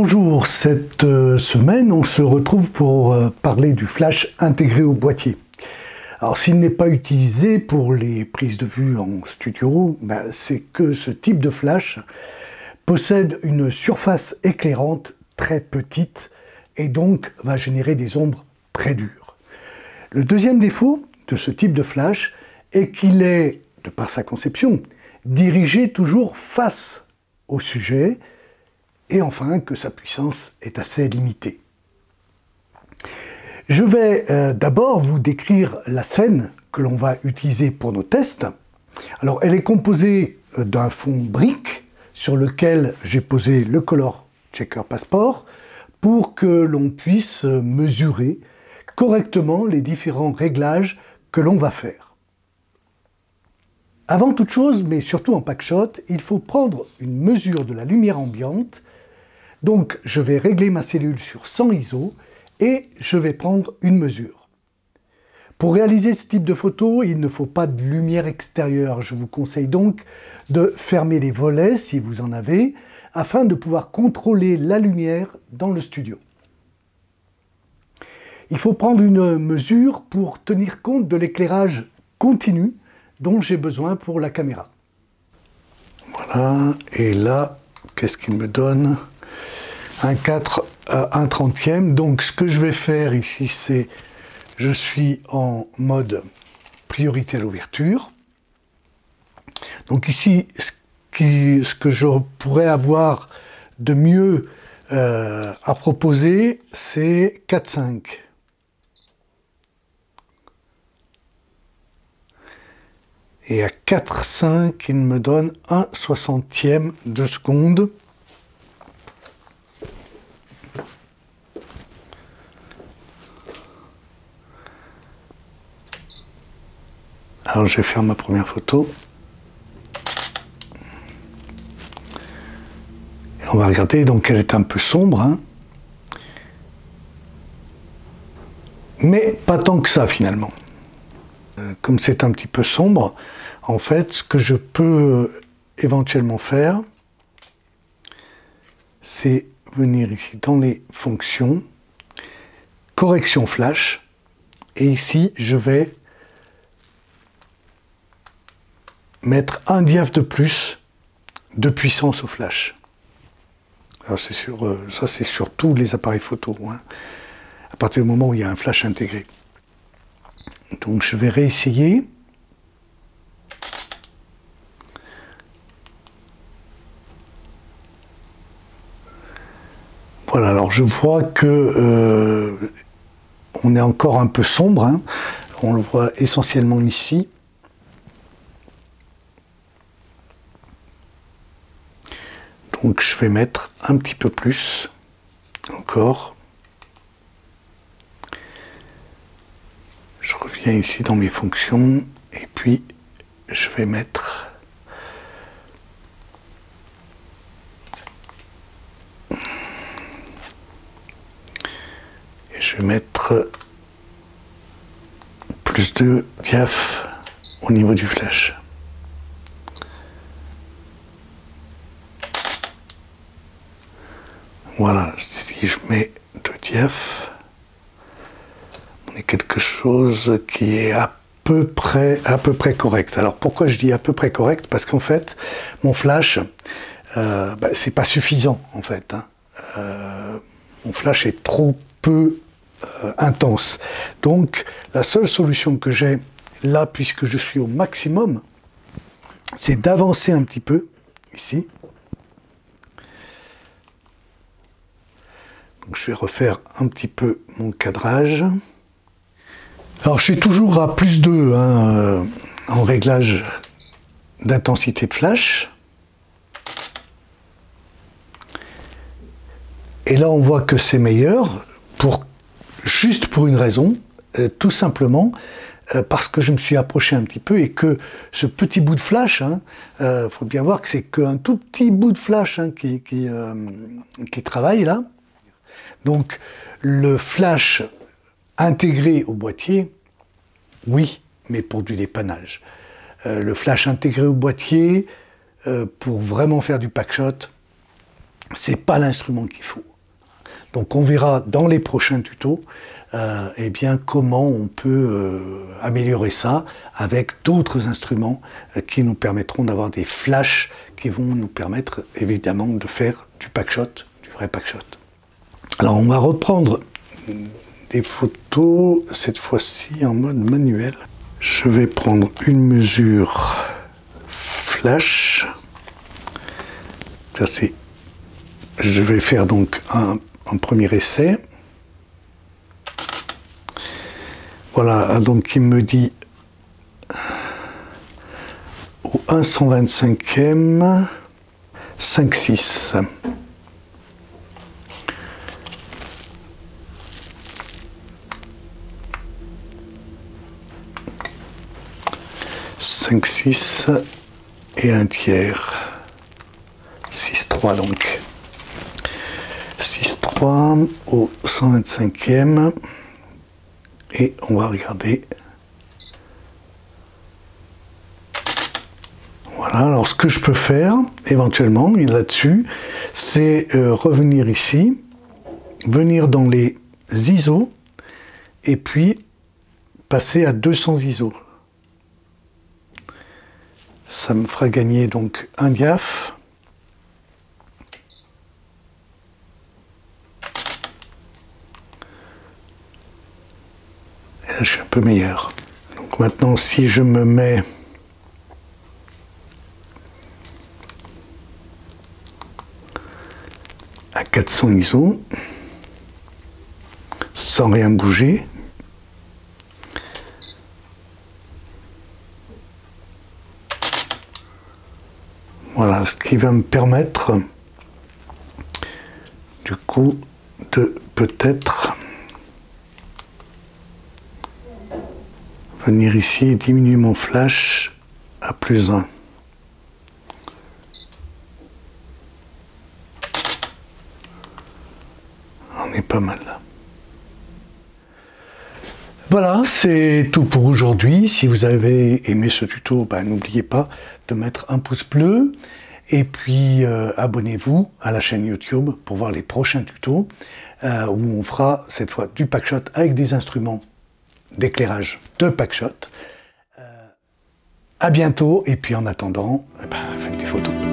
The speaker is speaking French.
Bonjour, cette semaine on se retrouve pour parler du flash intégré au boîtier. Alors s'il n'est pas utilisé pour les prises de vue en studio, c'est que ce type de flash possède une surface éclairante très petite et donc va générer des ombres très dures. Le deuxième défaut de ce type de flash est qu'il est, de par sa conception, dirigé toujours face au sujet, et enfin que sa puissance est assez limitée. Je vais d'abord vous décrire la scène que l'on va utiliser pour nos tests. Alors elle est composée d'un fond brique sur lequel j'ai posé le Color Checker Passport pour que l'on puisse mesurer correctement les différents réglages que l'on va faire. Avant toute chose, mais surtout en packshot, il faut prendre une mesure de la lumière ambiante. Donc je vais régler ma cellule sur 100 ISO et je vais prendre une mesure. Pour réaliser ce type de photo, il ne faut pas de lumière extérieure. Je vous conseille donc de fermer les volets si vous en avez, afin de pouvoir contrôler la lumière dans le studio. Il faut prendre une mesure pour tenir compte de l'éclairage continu dont j'ai besoin pour la caméra. Voilà, et là, qu'est-ce qu'il me donne ? Un 4 à 1/30e. Donc ce que je vais faire ici, c'est je suis en mode priorité à l'ouverture. Donc ici, ce que je pourrais avoir de mieux à proposer, c'est 4,5. Et à 4,5, il me donne 1/60e de seconde. Alors je vais faire ma première photo. Et on va regarder, donc elle est un peu sombre, hein. Mais pas tant que ça finalement. Comme c'est un petit peu sombre, en fait, ce que je peux éventuellement faire, c'est venir ici dans les fonctions, correction flash, et ici je vais mettre un diaph de plus de puissance au flash. Alors ça c'est sur tous les appareils photo, hein, à partir du moment où il y a un flash intégré. Donc je vais réessayer. Voilà, alors je vois que on est encore un peu sombre, hein. On le voit essentiellement ici. Donc je vais mettre un petit peu plus encore. Je reviens ici dans mes fonctions et puis je vais mettre plus de diaph au niveau du flash. Voilà, si je mets 2 diaph, on est quelque chose qui est à peu près correct. Alors pourquoi je dis à peu près correct? Parce qu'en fait, mon flash, c'est pas suffisant en fait, hein. Mon flash est trop peu intense. Donc la seule solution que j'ai là, puisque je suis au maximum, c'est d'avancer un petit peu ici. Donc je vais refaire un petit peu mon cadrage. Alors je suis toujours à plus 2 hein, en réglage d'intensité de flash. Et là on voit que c'est meilleur, juste pour une raison, tout simplement parce que je me suis approché un petit peu et que ce petit bout de flash, faut bien voir que c'est qu'un tout petit bout de flash hein, qui travaille là. Donc le flash intégré au boîtier, oui, mais pour du dépannage. Le flash intégré au boîtier, pour vraiment faire du packshot, c'est pas l'instrument qu'il faut. Donc on verra dans les prochains tutos eh bien, comment on peut améliorer ça avec d'autres instruments qui nous permettront d'avoir des flashs qui vont nous permettre évidemment de faire du packshot, du vrai packshot. Alors on va reprendre des photos, cette fois-ci en mode manuel. Je vais prendre une mesure flash. Ça c'est. Je vais faire donc un premier essai. Voilà, donc il me dit au 1/125e 5/6. Cinq, 6 et 1/3. 6/3 donc. 6/3 au 125e. Et on va regarder. Voilà, alors ce que je peux faire, éventuellement, là-dessus, c'est revenir ici, venir dans les ISO, et puis passer à 200 ISO. Ça me fera gagner donc un diaph. Et là, je suis un peu meilleur. Donc maintenant, si je me mets à 400 ISO, sans rien bouger, voilà, ce qui va me permettre du coup de peut-être venir ici et diminuer mon flash à +1. On est pas mal là. Voilà, c'est tout pour aujourd'hui. Si vous avez aimé ce tuto, n'oubliez pas de mettre un pouce bleu et puis abonnez-vous à la chaîne YouTube pour voir les prochains tutos où on fera cette fois du packshot avec des instruments d'éclairage de packshot. À bientôt et puis en attendant, faites des photos.